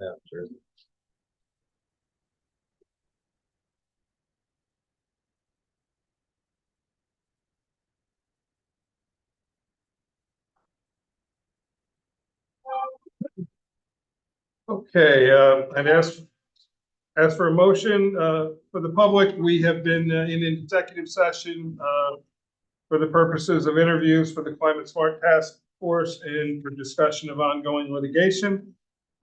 Yeah, sure. Okay, I'd ask for a motion for the public. We have been in an executive session for the purposes of interviews for the Climate Smart Task Force and for discussion of ongoing litigation.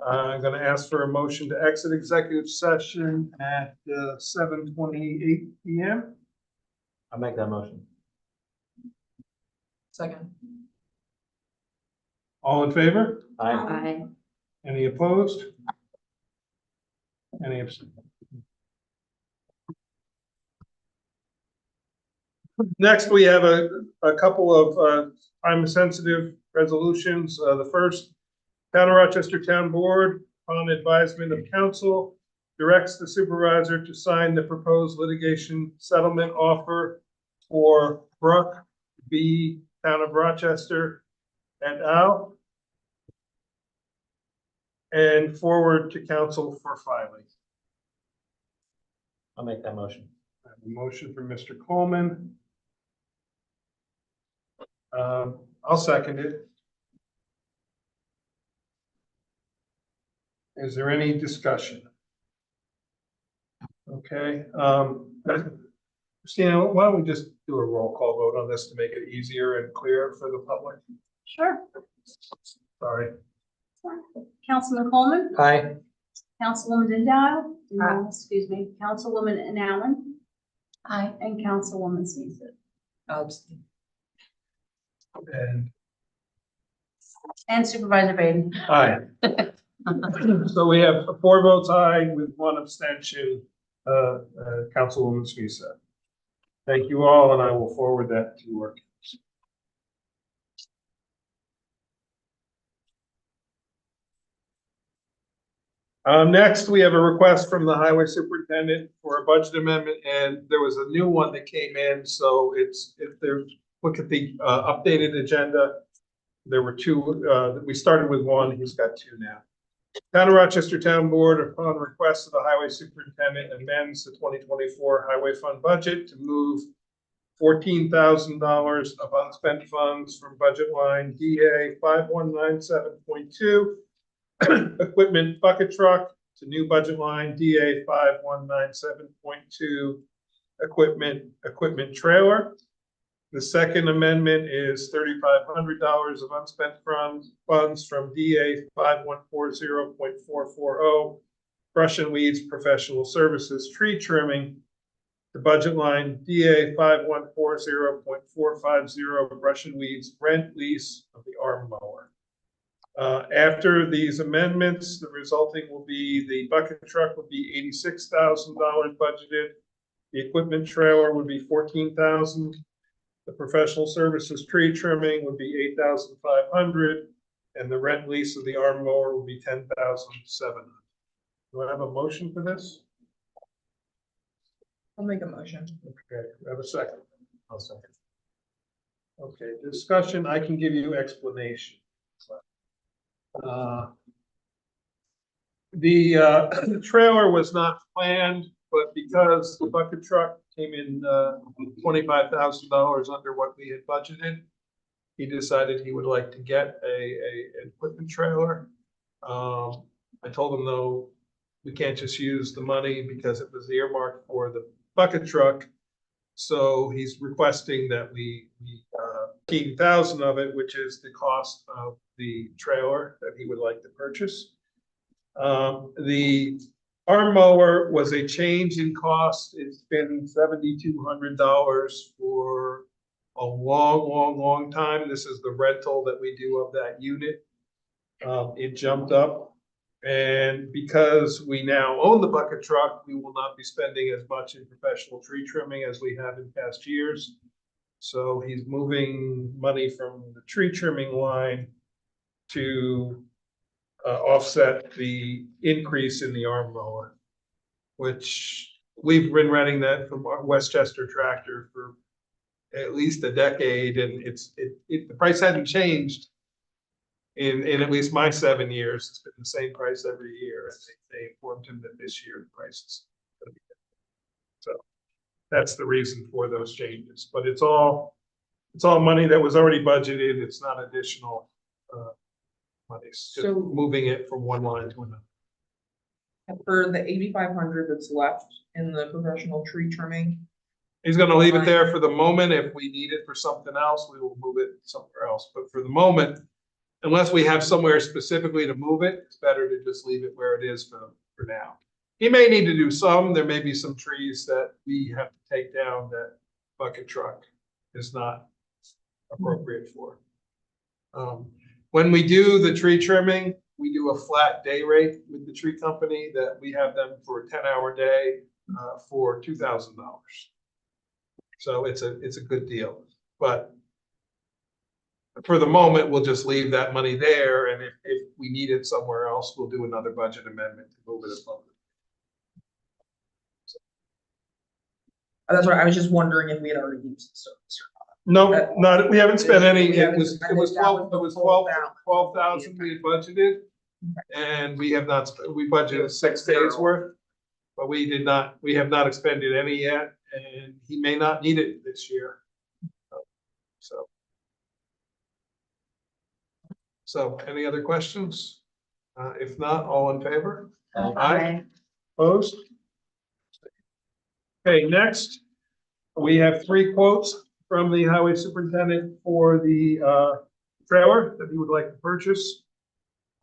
I'm going to ask for a motion to exit executive session at 7:28 p.m. I'll make that motion. Second. All in favor? Aye. Aye. Any opposed? Any abstentions? Next, we have a couple of time-sensitive resolutions. The first, Town of Rochester Town Board, on advisement of council, directs the supervisor to sign the proposed litigation settlement offer for Brooke v. Town of Rochester et al. And forward to council for filing. I'll make that motion. I have a motion from Mr. Coleman. I'll second it. Is there any discussion? Okay, Christina, why don't we just do a roll call vote on this to make it easier and clearer for the public? Sure. Sorry. Councilman Coleman, Aye. Councilwoman Dial, excuse me, Councilwoman Allen. Aye. And Councilwoman Sneezer. And Supervisor Baden. Aye. So we have 4 votes aye with 1 abstention, Councilwoman Smisa. Thank you all, and I will forward that to work. Next, we have a request from the highway superintendent for a budget amendment, and there was a new one that came in. So look at the updated agenda. There were 2. We started with 1. He's got 2 now. Town of Rochester Town Board, upon request of the highway superintendent, amends the 2024 highway fund budget to move $14,000 of unspent funds from budget line DA 5197.2 equipment bucket truck to new budget line DA 5197.2 equipment trailer. The second amendment is $3,500 of unspent funds from DA 5140.440 brush and weeds professional services tree trimming to budget line DA 5140.450 brush and weeds rent lease of the arm mower. After these amendments, the resulting will be the bucket truck would be $86,000 budgeted. The equipment trailer would be $14,000. The professional services tree trimming would be $8,500, and the rent lease of the arm mower would be $10,700. Do I have a motion for this? I'll make a motion. Okay, I have a second. I'll second. Okay, discussion. I can give you explanation. The trailer was not planned, but because the bucket truck came in $25,000 under what we had budgeted, he decided he would like to get an equipment trailer. I told him, though, we can't just use the money because it was earmarked for the bucket truck. So he's requesting that we $15,000 of it, which is the cost of the trailer that he would like to purchase. The arm mower was a change in cost. It's been $7,200 for a long time. This is the rental that we do of that unit. It jumped up. And because we now own the bucket truck, we will not be spending as much in professional tree trimming as we have in past years. So he's moving money from the tree trimming line to offset the increase in the arm mower, which we've been renting that from Westchester Tractor for at least a decade, and the price hadn't changed in at least my 7 years, it's been the same price every year. And they informed him that this year the price is gonna be different. So that's the reason for those changes, but it's all money that was already budgeted. It's not additional, money. It's just So- moving it from one line to another. For the 8,500 that's left in the professional tree trimming, He's gonna leave it there for the moment. If we need it for something else, we will move it somewhere else. But for the moment, unless we have somewhere specifically to move it, it's better to just leave it where it is for now. He may need to do some. There may be some trees that we have to take down that bucket truck is not appropriate for. When we do the tree trimming, we do a flat day rate with the tree company that we have them for a 10-hour day for $2,000. So it's a good deal, but for the moment, we'll just leave that money there, and if we need it somewhere else, we'll do another budget amendment to move it above. that's what I was just wondering if we had already used the service or No, not, we haven't spent any, We it haven't was spent it. That was the whole balance. 12,000 we budgeted. And we have not, we budgeted 6 days worth, but we have not expended any yet, and he may not need it this year. So any other questions? If not, all in favor? Aye. Opposed? Okay, next, we have 3 quotes from the highway superintendent for the trailer that he would like to purchase.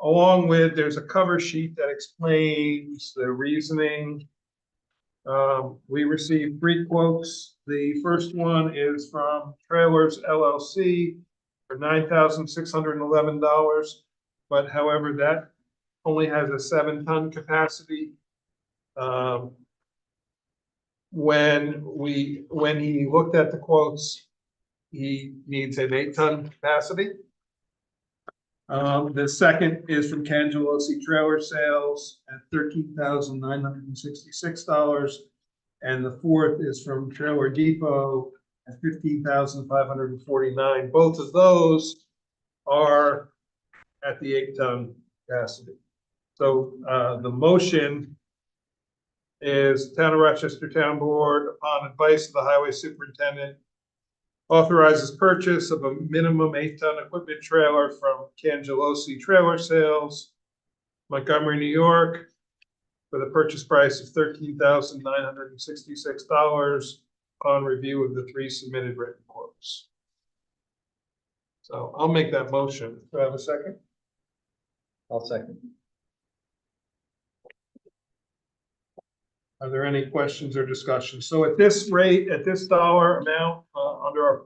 Along with, there's a cover sheet that explains the reasoning. We received 3 quotes. The first one is from Trailers LLC for $9,611. But however, that only has a 7-ton capacity. When he looked at the quotes, he needs an 8-ton capacity. The second is from Cangelosi Trailer Sales at $13,966. And the fourth is from Trailer Depot at $15,549. Both of those are at the 8-ton capacity. So the motion is Town of Rochester Town Board, upon advice of the Highway Superintendent, authorizes purchase of a minimum 8-ton equipment trailer from Cangelosi Trailer Sales, Montgomery, New York, for the purchase price of $13,966 upon review of the 3 submitted written quotes. So I'll make that motion. Do I have a second? I'll second. Are there any questions or discussion? So at this rate, at this dollar amount, under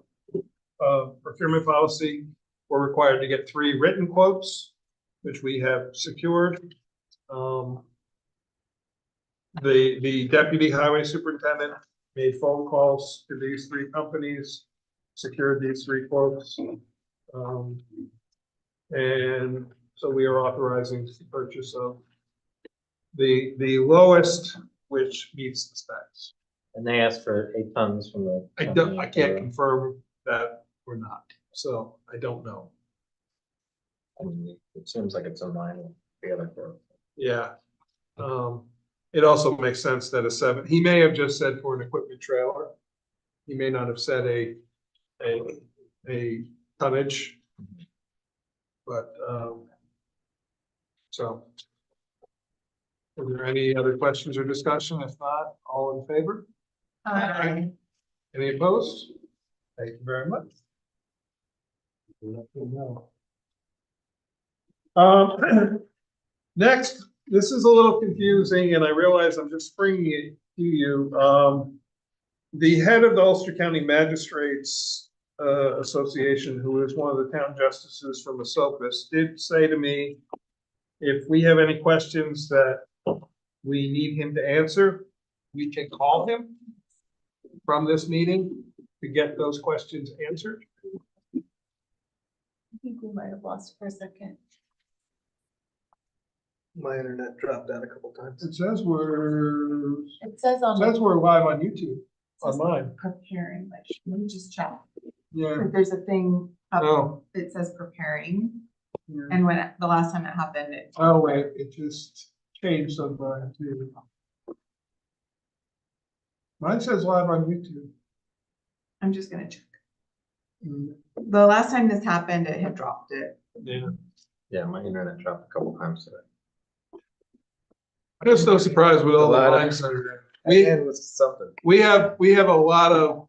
our procurement policy, we're required to get 3 written quotes, which we have secured. The deputy highway superintendent made phone calls to these 3 companies, secured these 3 quotes. And so we are authorizing the purchase of the lowest, which meets the specs. And they asked for 8 tons from the. I can't confirm that or not, so I don't know. I mean, it seems like it's in line with the other quote. Yeah. It also makes sense that he may have just said for an equipment trailer. He may not have said a tonnage. But, so. Are there any other questions or discussion? If not, all in favor? Aye. Any opposed? Thank you very much. Next, this is a little confusing, and I realize I'm just bringing it to you. The head of the Ulster County Magistrates Association, who is one of the town justices from Esopus, did say to me, if we have any questions that we need him to answer, we can call him from this meeting to get those questions answered. I think we might have lost for a second. My internet dropped out a couple times. It says we're live on YouTube, on mine. Preparing, let me just check. Yeah. There's a thing up, Oh, it says preparing. Yeah. And when, the last time it happened, it. Oh, wait, it just changed somewhere too. Mine says live on YouTube. I'm just gonna check. Mm, The last time this happened, it had dropped it. Yeah, Yeah, my internet dropped a couple times today. I'm just no surprise with all the A lot of- lines that are there. We, And with something. we have a lot of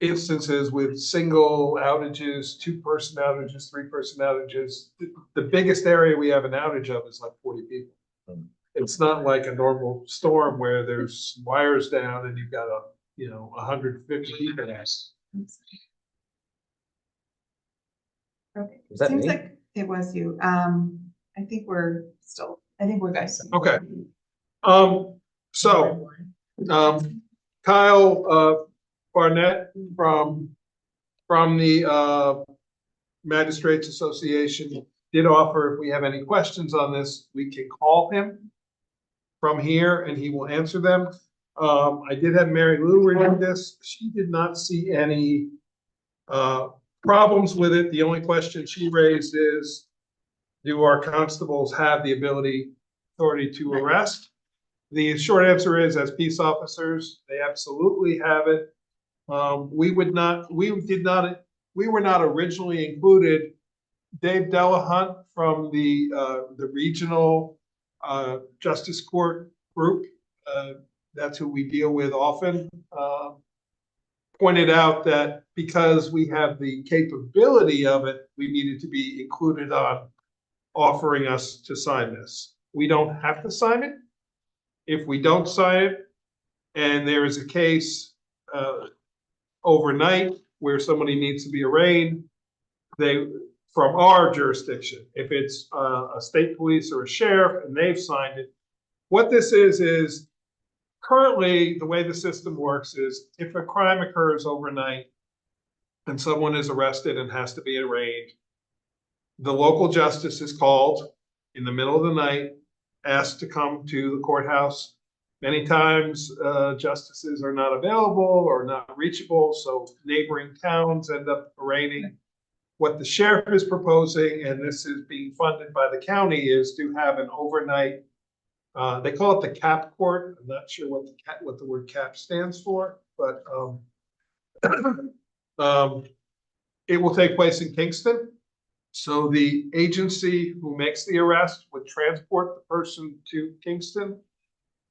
instances with single outages, 2-person outages, 3-person outages. The biggest area we have an outage of is like 40 people. Hmm. It's not like a normal storm where there's wires down and you've got 150 people. Okay. Was that Seems me? like it was you. I think we're guys. Okay. So, Kyle, Barnett from the, Magistrates Association did offer if we have any questions on this, we can call him from here and he will answer them. I did have Mary Lou review this. She did not see any, problems with it. The only question she raised is, do our constables have the authority to arrest? The short answer is, as peace officers, they absolutely have it. We were not originally included. Dave Delahunt from the regional justice court group, that's who we deal with often, pointed out that because we have the capability of it, we needed to be included on offering us to sign this. We don't have to sign it. If we don't sign it, and there is a case overnight where somebody needs to be arraigned, from our jurisdiction, if it's a state police or a sheriff and they've signed it, what this is currently the way the system works is if a crime occurs overnight and someone is arrested and has to be arraigned, the local justice is called in the middle of the night, asked to come to the courthouse. Many times justices are not available or not reachable, so neighboring towns end up arraigning. What the sheriff is proposing, and this is being funded by the county, is to have an overnight, they call it the cap court. I'm not sure what the word cap stands for, but it will take place in Kingston. So the agency who makes the arrest would transport the person to Kingston.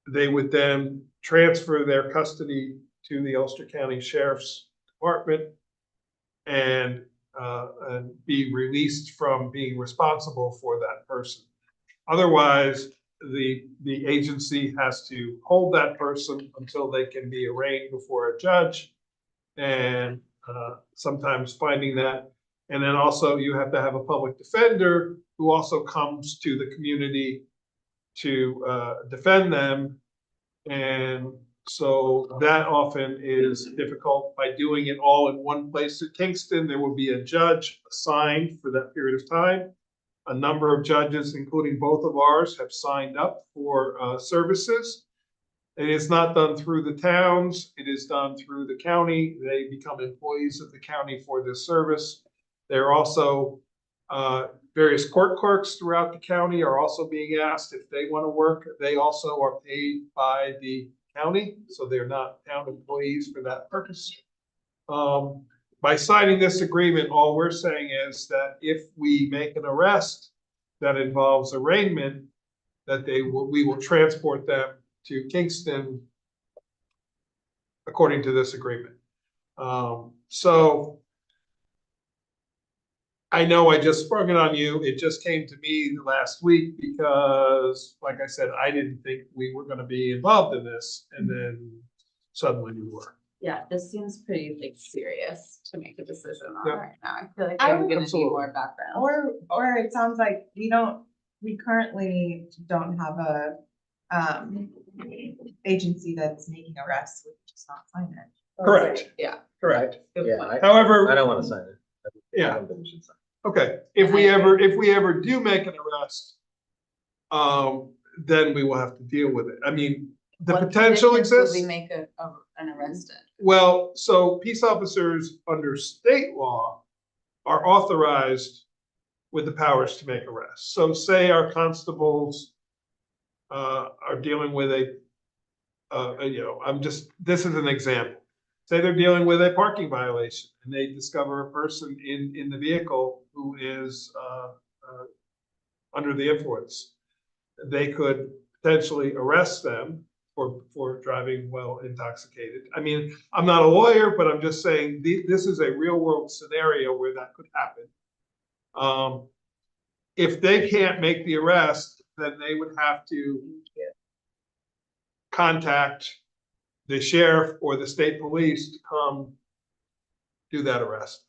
They would then transfer their custody to the Ulster County Sheriff's Department and be released from being responsible for that person. Otherwise, the agency has to hold that person until they can be arraigned before a judge, and sometimes finding that. And then also you have to have a public defender who also comes to the community to defend them. And so that often is difficult. By doing it all in one place at Kingston, there will be a judge assigned for that period of time. A number of judges, including both of ours, have signed up for services. It is not done through the towns. It is done through the county. They become employees of the county for this service. There are also various court clerks throughout the county are also being asked if they want to work. They also are paid by the county, so they're not town employees for that purpose. By signing this agreement, all we're saying is that if we make an arrest that involves arraignment, that we will transport them to Kingston according to this agreement. So I know I just sprung it on you. It just came to me last week because, like I said, I didn't think we were going to be involved in this, and then suddenly we were. Yeah, this seems pretty like serious to make a decision on Yeah. right now. I feel like I I'm would- gonna need Absolutely. more background. Or it sounds like we currently don't have a, agency that's making arrests, we can just not sign it. Correct. Yeah. Correct. Good Yeah, point. I However, don't want to sign it. I yeah, don't think we should sign okay. If we ever do make an arrest, then we will have to deal with it. I mean, the What potential conditions would exists. we make an arrested? Well, so peace officers under state law are authorized with the powers to make arrests. So say our constables are dealing with this is an example. Say they're dealing with a parking violation and they discover a person in the vehicle who is under the influence. They could potentially arrest them for driving while intoxicated. I mean, I'm not a lawyer, but I'm just saying this is a real world scenario where that could happen. If they can't make the arrest, then they would have to contact the sheriff or the state police to come do that arrest.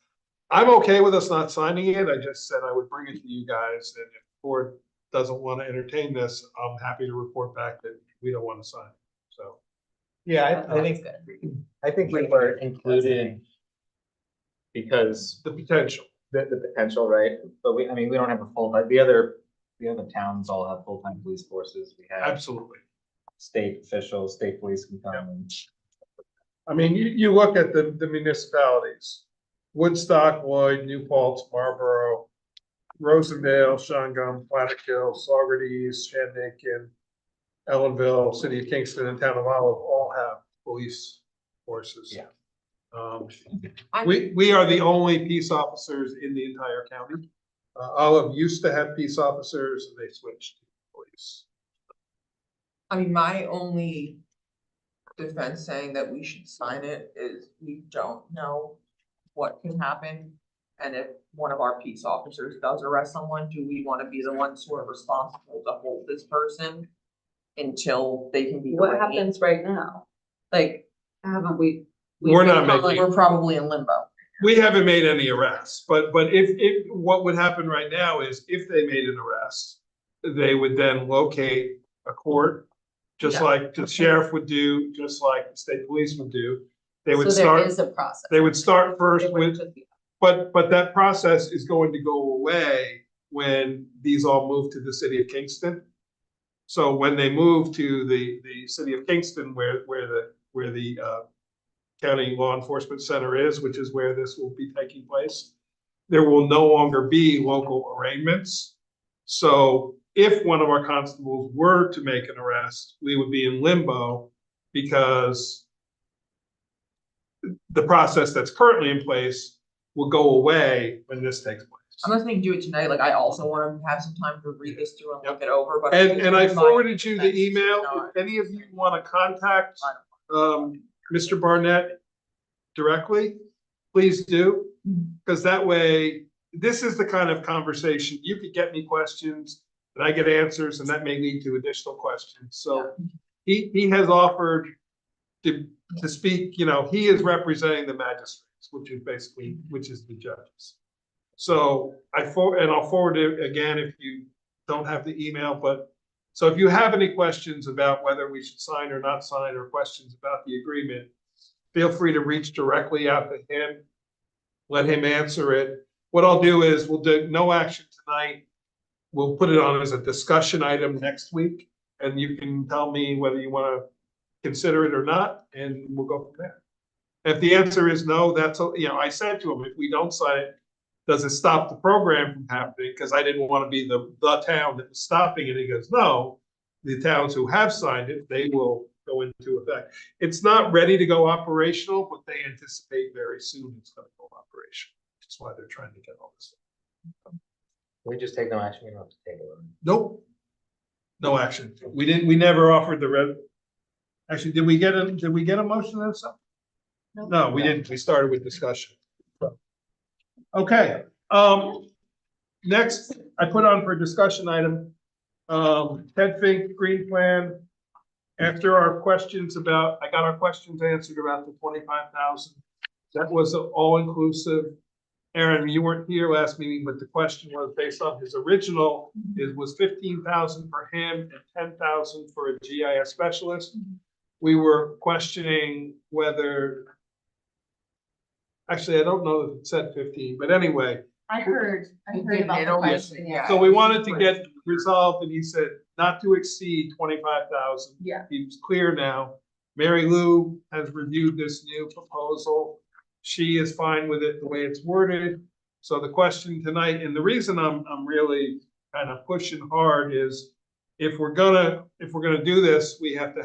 I'm okay with us not signing it. I just said I would bring it to you guys, and if the board doesn't want to entertain this, I'm happy to report back that we don't want to sign it. So. Yeah, I think we were included because The potential. the potential, right? But we don't have a full-time, the other towns all have full-time police forces. We have Absolutely. state officials, state police can come and. I mean, you look at the municipalities, Woodstock, Lloyd, New Paltz, Marlboro, Rosendale, Shangum, Plattekill, Saugerties, Shandaken, Ellenville, City of Kingston, and Town of Olive all have police forces. Yeah. We are the only peace officers in the entire county. Olive used to have peace officers and they switched to police. I mean, my only defense saying that we should sign it is we don't know what can happen. And if one of our peace officers does arrest someone, do we want to be the ones who are responsible to hold this person until they can be What arraigned? happens right now? Like, Haven't we? We're been not calling- making- we're probably in limbo. We haven't made any arrests, but if what would happen right now is if they made an arrest, they would then locate a court, just Yeah. like the sheriff would do, just like the state police would do. They would So there start, is a process. they would start first It wouldn't with, just be- but that process is going to go away when these all move to the city of Kingston. So when they move to the city of Kingston, where the county law enforcement center is, which is where this will be taking place, there will no longer be local arraignments. So if one of our constables were to make an arrest, we would be in limbo because the process that's currently in place will go away when this takes place. I'm not saying do it tonight, like I also want to have some time to read this through and look it over, but. And I my forwarded you the defense, email. no, If any of you want to contact Mr. Barnett directly, please do. Because that way, this is the kind of conversation, you could get me questions and I get answers and that may lead to additional questions. So he has offered to speak, he is representing the magistrates, which is the judges. So I'll forward it again if you don't have the email, but so if you have any questions about whether we should sign or not sign or questions about the agreement, feel free to reach directly out to him. Let him answer it. What I'll do is we'll do no action tonight. We'll put it on as a discussion item next week, and you can tell me whether you want to consider it or not, and we'll go from there. If the answer is no, I said to him, if we don't sign it, does it stop the program from happening? Because I didn't want to be the town that was stopping it. He goes, no, the towns who have signed it, they will go into effect. It's not ready to go operational, but they anticipate very soon it's going to go operational. That's why they're trying to get all this. We just take no action, we don't have to take it. Nope. No action. We never offered actually, did we get a motion on something? No, we didn't. We started with discussion. Okay, next, I put on for discussion item, Ted Fink Green Plan. After our questions I got our questions answered about the 25,000. That was all inclusive. Aaron, you weren't here last meeting, but the question was based on his original, it was 15,000 for him and 10,000 for a GIS specialist. We were questioning whether, actually, I don't know if it said 15, but anyway. I heard did about hit the on it, question, yeah. So we wanted to get resolved and he said not to exceed 25,000. Yeah. He's clear now. Mary Lou has reviewed this new proposal. She is fine with it the way it's worded. So the question tonight, and the reason I'm really kind of pushing hard is if we're gonna do this, we have to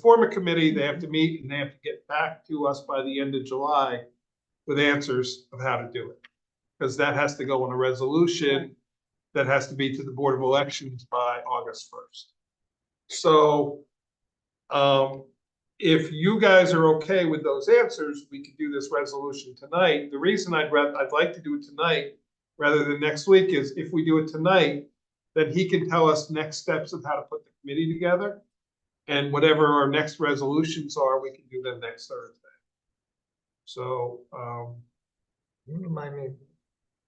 form a committee, they have to meet, and they have to get back to us by the end of July with answers of how to do it. Because that has to go in a resolution that has to be to the Board of Elections by August 1st. So, if you guys are okay with those answers, we could do this resolution tonight. The reason I'd like to do it tonight rather than next week is if we do it tonight, then he can tell us next steps of how to put the committee together. And whatever our next resolutions are, we can do them next Thursday. So, Can you remind me,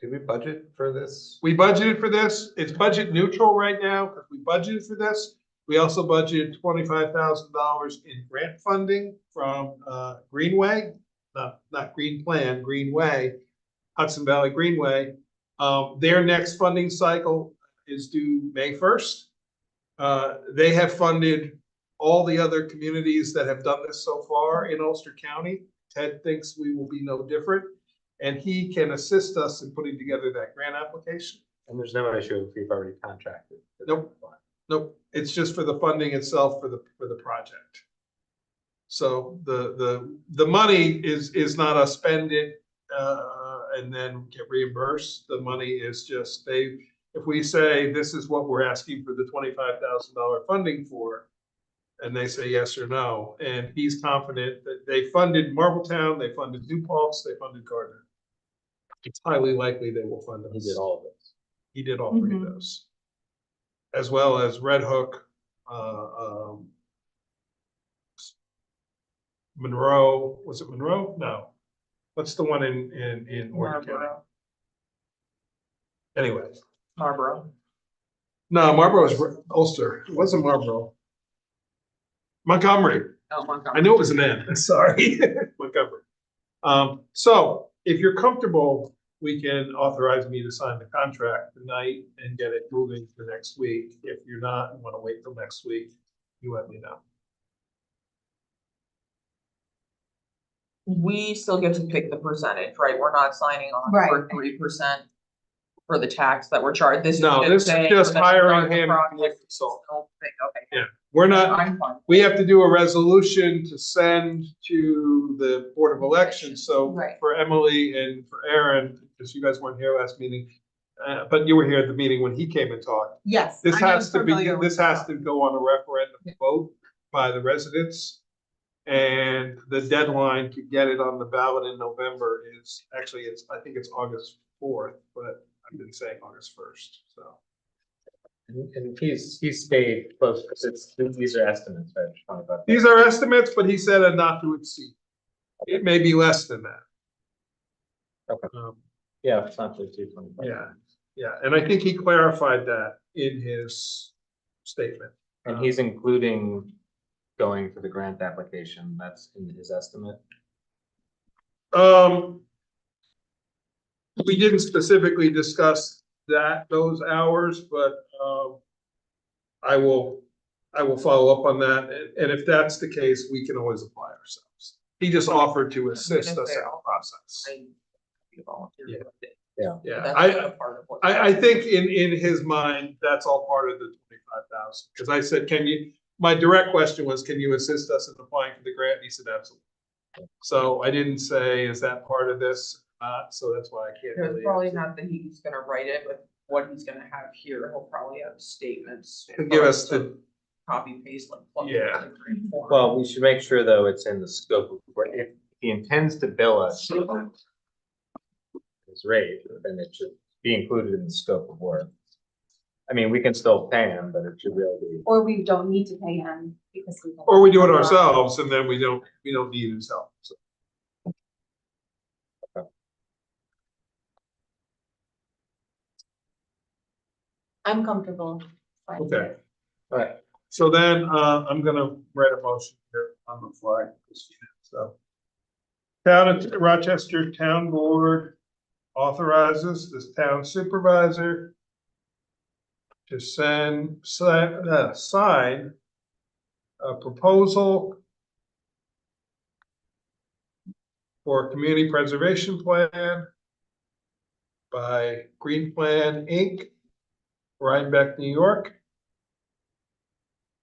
did we budget for this? we budgeted for this. It's budget neutral right now because we budgeted for this. We also budgeted $25,000 in grant funding from Greenway, not Green Plan, Greenway, Hudson Valley Greenway. Their next funding cycle is due May 1st. They have funded all the other communities that have done this so far in Ulster County. Ted thinks we will be no different, and he can assist us in putting together that grant application. And there's no issue if we've already contracted. Nope. Nope, it's just for the funding itself for the project. So the money is not a spend it and then get reimbursed. The money is just if we say this is what we're asking for the $25,000 funding for, and they say yes or no, and he's confident that they funded Marbletown, they funded New Paltz, they funded Gardner. It's highly likely they will fund us. He did all of this. He did all three of those. As well as Red Hook, Monroe, was it Monroe? No. What's the one in Orange County? Marlboro. Anyway, Marlboro. no, Marlboro is Ulster. It wasn't Marlboro. Montgomery. Oh, I Montgomery. knew it was an N, sorry, Montgomery. So if you're comfortable, we can authorize me to sign the contract tonight and get it moving for next week. If you're not and want to wait till next week, you let me know. We still get to pick the percentage, right? We're not signing on for 3% for the tax that we're charged. This is No, this is saying just for the hiring project, him as a consultant. Okay. Yeah, we're not, I'm fine. we have to do a resolution to send to the Board of Elections. So Right. for Emily and for Aaron, because you guys weren't here last meeting, but you were here at the meeting when he came and talked. Yes. This I am has to be, familiar with this has to go on a referendum vote by the residents. And the deadline to get it on the ballot in November is, actually, I think it's August 4th, but I've been saying August 1st, so. And he's stayed close, because these are estimates, right? These are estimates, but he said a not to exceed. It may be less than that. Okay. Yeah, it's not 225. Yeah, and I think he clarified that in his statement. And he's including going for the grant application, that's in his estimate. We didn't specifically discuss those hours, but I will follow up on that. And if that's the case, we can always apply ourselves. He just offered to assist us in the process. Yeah. Yeah, I I think in his mind, that's all part of the 25,000. Because I said, my direct question was, can you assist us in applying for the grant? And he said, absolutely. So I didn't say, is that part of this? So that's why I can't It's really. probably answer. not that he's gonna write it, but what he's gonna have here, he'll probably have statements. To give us to the, Copy paste like. plug it Yeah. into the form. Well, we should make sure, though, it's in the scope of work. If he intends to bill us his rate, then it should be included in the scope of work. I mean, we can still pay him, but it should really be. Or we don't need to pay him because we. or we do it ourselves and then we don't need his help. So. I'm comfortable. Okay. All right. So then, I'm gonna write a motion here on the fly. So. Town of Rochester Town Board authorizes this town supervisor to sign a proposal for Community Preservation Plan by Green Plan, Inc., Rhinebeck, New York,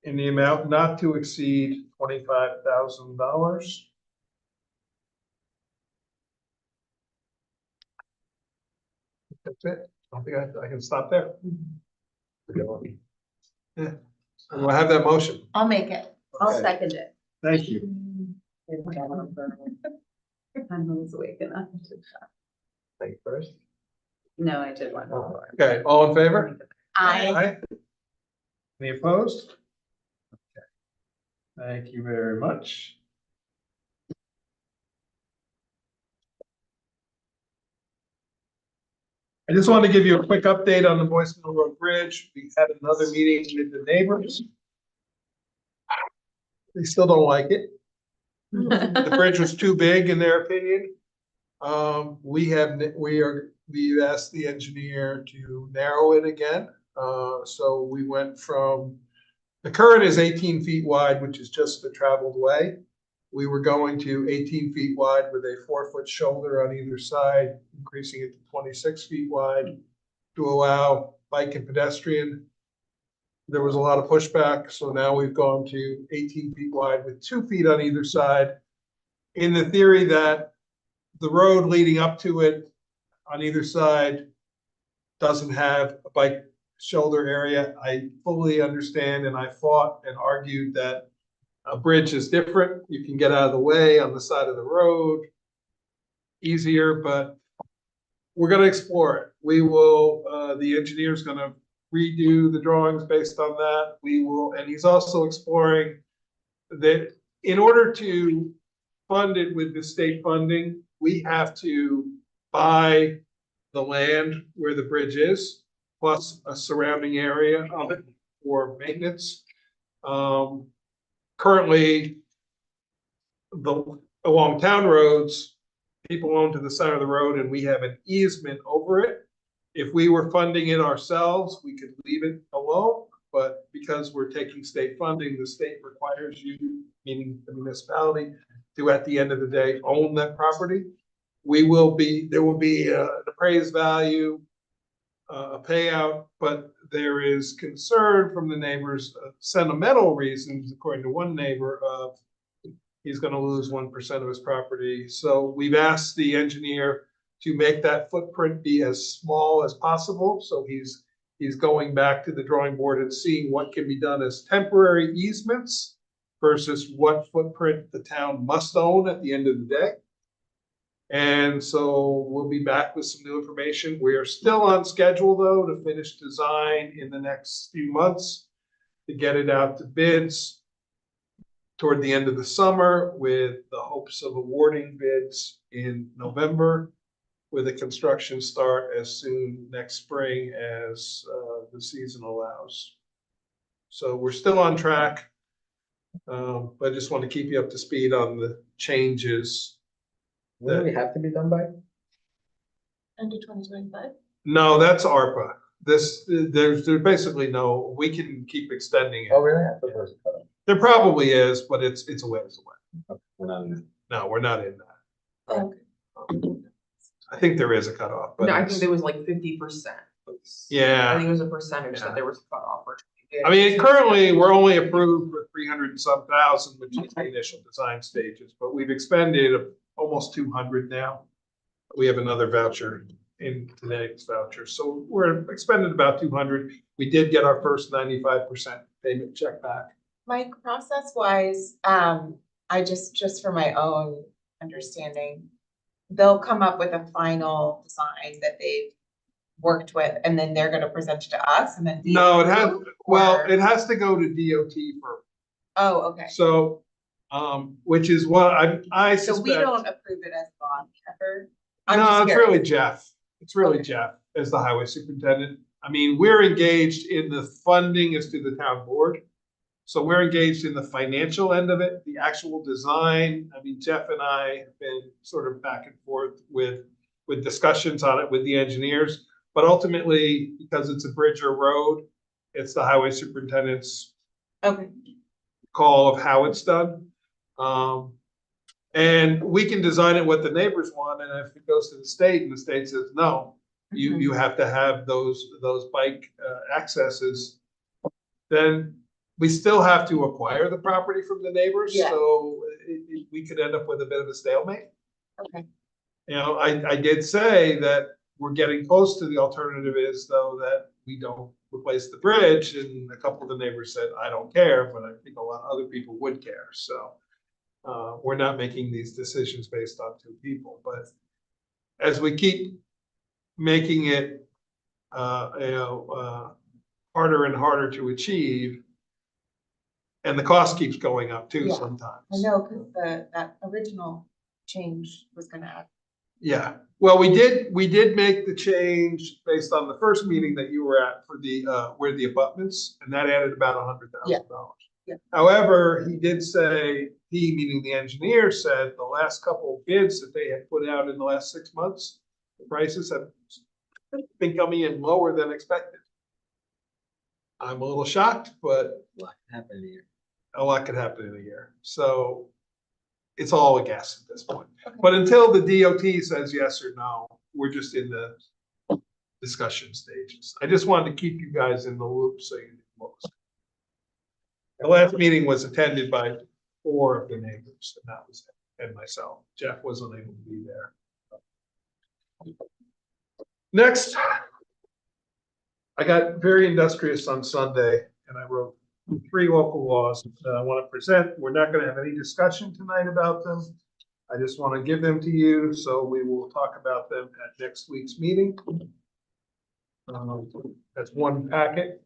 in the amount not to exceed $25,000. That's it. I don't think I can stop there. Yeah. Do I have that motion? I'll make it. I'll Okay. second it. Thank you. I was awake enough to. Thank you first. No, I did one before. Okay, all in favor? I, Any opposed? Okay. Thank you very much. I just wanted to give you a quick update on the Boyce Mill Road Bridge. We had another meeting with the neighbors. They still don't like it. The bridge was too big in their opinion. We've asked the engineer to narrow it again. So we went from, the current is 18 feet wide, which is just the traveled way. We were going to 18 feet wide with a 4-foot shoulder on either side, increasing it to 26 feet wide to allow bike and pedestrian. There was a lot of pushback, so now we've gone to 18 feet wide with 2 feet on either side, in the theory that the road leading up to it on either side doesn't have a bike shoulder area. I fully understand, and I fought and argued that a bridge is different. You can get out of the way on the side of the road easier, but we're gonna explore it. We will, the engineer's gonna redo the drawings based on that. We will, and he's also exploring that in order to fund it with the state funding, we have to buy the land where the bridge is, plus a surrounding area of it for maintenance. Currently, along town roads, people own to the side of the road and we have an easement over it. If we were funding it ourselves, we could leave it alone, but because we're taking state funding, the state requires you, meaning the municipality, to at the end of the day own that property. There will be an appraised value, a payout, but there is concern from the neighbors, sentimental reasons, according to one neighbor, of he's going to lose 1% of his property. So we've asked the engineer to make that footprint be as small as possible. So he's going back to the drawing board and seeing what can be done as temporary easements versus what footprint the town must own at the end of the day. And so we'll be back with some new information. We are still on schedule, though, to finish design in the next few months to get it out to bids toward the end of the summer, with the hopes of awarding bids in November, with a construction start as soon next spring as the season allows. So we're still on track, but I just want to keep you up to speed on the changes. When do we have to be done by? End of 2025. No, that's ARPA. There's basically no, we can keep extending Oh, it. really? I thought there was a cutoff. There probably is, but it's a ways away. Okay, we're not in that. No, we're not in that. Oh, I think there is a cutoff, but No, I think it's- there was like 50%. I yeah. think it was a percentage Yeah. that there was a cutoff for. I mean, currently, we're only approved for 300 and some thousand, which is the initial design stages, but we've expended almost 200 now. We have another voucher in today's voucher, so we're expended about 200. We did get our first 95% payment check back. Mike, process wise, I just for my own understanding, they'll come up with a final design that they've worked with, and then they're gonna present it to us, and then. No, it has, well, Or- it has to go to DOT first. Oh, okay, So, which is what I so suspect. we don't approve it as bond ever? I'm No, just it's curious. really Jeff. It's really Okay. Jeff as the highway superintendent. I mean, we're engaged in the funding as to the town board. So we're engaged in the financial end of it, the actual design. I mean, Jeff and I have been sort of back and forth with discussions on it with the engineers. But ultimately, because it's a bridge or road, it's the highway superintendent's Okay, call of how it's done. And we can design it what the neighbors want, and if it goes to the state and the state says, no, you have to have those bike accesses, then we still have to acquire the property from the neighbors, Yeah. so we could end up with a bit of a stalemate. Okay. You know, I did say that we're getting close to the alternative is though that we don't replace the bridge, and a couple of the neighbors said, I don't care, but I think a lot of other people would care, so. We're not making these decisions based on two people, but as we keep making it, harder and harder to achieve, and the cost keeps going up too Yeah. sometimes. I know, cause that original change was gonna add. Yeah, well, we did make the change based on the first meeting that you were at for the, where the abutments, and that added about $100,000. Yeah. However, he did say, he, meaning the engineer, said the last couple of bids that they had put out in the last 6 months, the prices have been coming in lower than expected. I'm a little shocked, but What happened here? a lot could happen in a year. So it's all a guess at this point. But until the DOT says yes or no, we're just in the discussion stages. I just wanted to keep you guys in the loop so you knew what was. The last meeting was attended by 4 of the neighbors, and that was it, and myself. Jeff wasn't able to be there. Next, I got very industrious on Sunday, and I wrote 3 local laws that I want to present. We're not going to have any discussion tonight about them. I just want to give them to you, so we will talk about them at next week's meeting. That's one packet.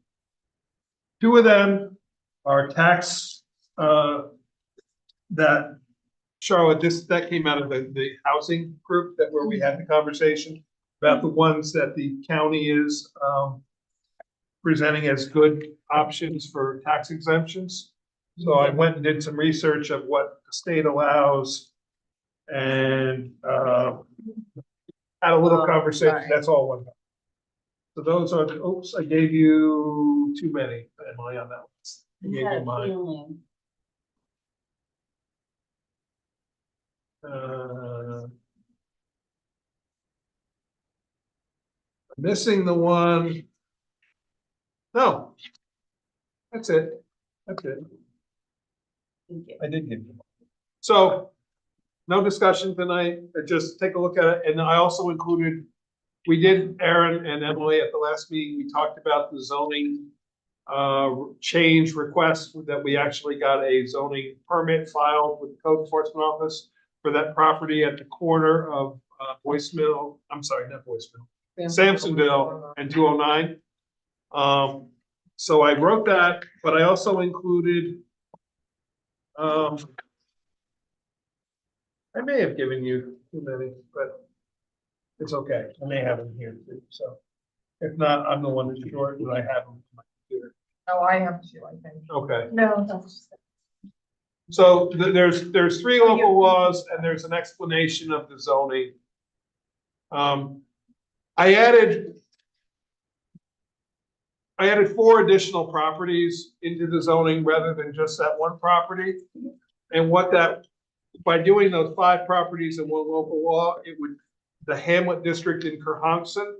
2 of them are tax, that Charlotte, that came out of the housing group that where we had the conversation about the ones that the county is presenting as good options for tax exemptions. So I went and did some research of what the state allows and had a little conversation. sorry. That's all one. So those are the, oops, I gave you too many, Emily, on that one. I gave you mine. Missing the one. No. That's it. That's it. I did give you one. So, no discussion tonight, just take a look at it, and I also included, we did, Aaron and Emily, at the last meeting, we talked about the zoning change request, that we actually got a zoning permit filed with the code enforcement office for that property at the corner of Boyce Mill, I'm sorry, not Boyce Mill, Sampsonville and 209. So I wrote that, but I also included, I may have given you too many, but it's okay. I may have them here too, so. If not, I'm the one that's short, but I have them on my computer. Oh, I have 2, I think. Okay. No, that's. So there's 3 local laws and there's an explanation of the zoning. I added 4 additional properties into the zoning rather than just that one property. And by doing those 5 properties in one local law, it would, the Hamlet district in Kerhonkson,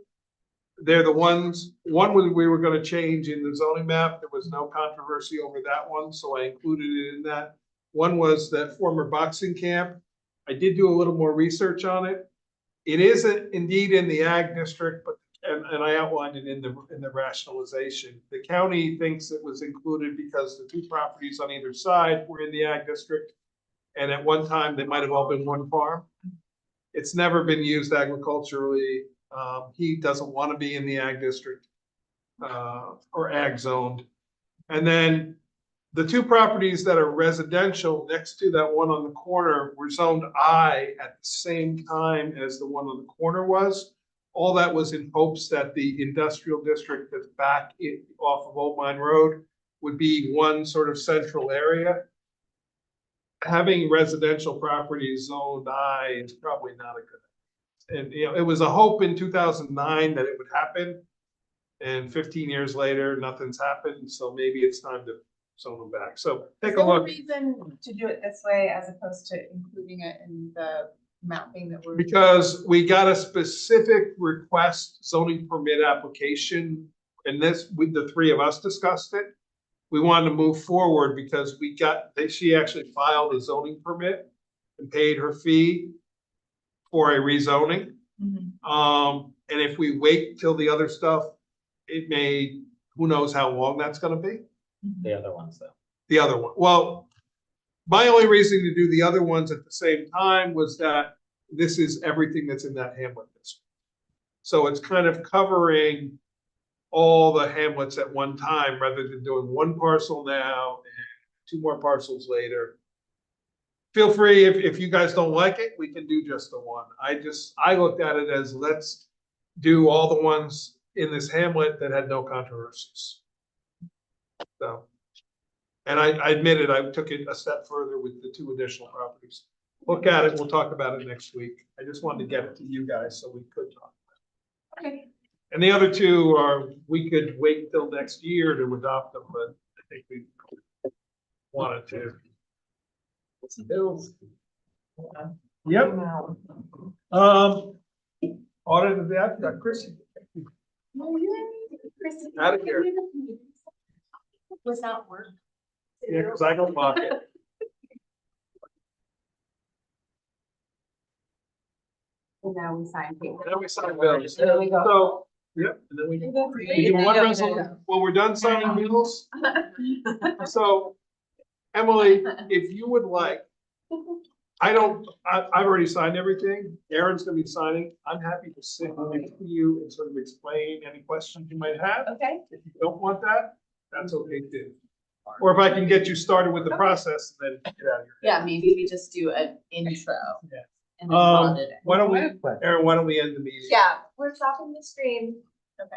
they're the ones, one we were gonna change in the zoning map. There was no controversy over that one, so I included it in that. One was that former boxing camp. I did do a little more research on it. It is indeed in the ag district, but, and I outlined it in the rationalization. The county thinks it was included because the 2 properties on either side were in the ag district. And at one time, they might have all been one farm. It's never been used agriculturally. He doesn't want to be in the ag district or ag zoned. And then the 2 properties that are residential next to that one on the corner were zoned I at the same time as the one on the corner was. All that was in hopes that the industrial district that's back off of Old Mine Road would be one sort of central area. Having residential properties zoned I is probably not a good. And you know, it was a hope in 2009 that it would happen, and 15 years later, nothing's happened. So maybe it's time to zone them back. So take Is a there a look, reason to do it this way as opposed to including it in the mapping that we're? because we got a specific request zoning permit application. And this, with the three of us discussed it. We wanted to move forward because she actually filed a zoning permit and paid her fee for a rezoning. Mhm. And if we wait till the other stuff, it may, who knows how long that's gonna be, The other ones though. the other one. Well, my only reason to do the other ones at the same time was that this is everything that's in that hamlet district. So it's kind of covering all the hamlets at one time, rather than doing one parcel now and two more parcels later. Feel free, if you guys don't like it, we can do just the one. I looked at it as, let's do all the ones in this hamlet that had no controversies. So, and I admit it, I took it a step further with the two additional properties. Look at it, we'll talk about it next week. I just wanted to get it to you guys so we could talk. Okay. And the other two are, we could wait till next year to adopt them, but I think we wanted to. Some bills. Yep. Audit of that, got Chris. Out of here. Was that work? Yeah, because I don't lock it. And now we sign paper. Then we sign bills. There we go. So, yep, and then we do one resolution. When we're done signing bills. So, Emily, if you would like, I've already signed everything. Aaron's gonna be signing. I'm happy to sit next to you and sort of explain any questions you might have. Okay. If you don't want that, that's okay too. Or if I can get you started with the process and then get out of here. Yeah, maybe we just do an intro. Yeah. And then audit it. Why don't we, Aaron, why don't we end the meeting? Yeah, we're stopping the stream. Okay.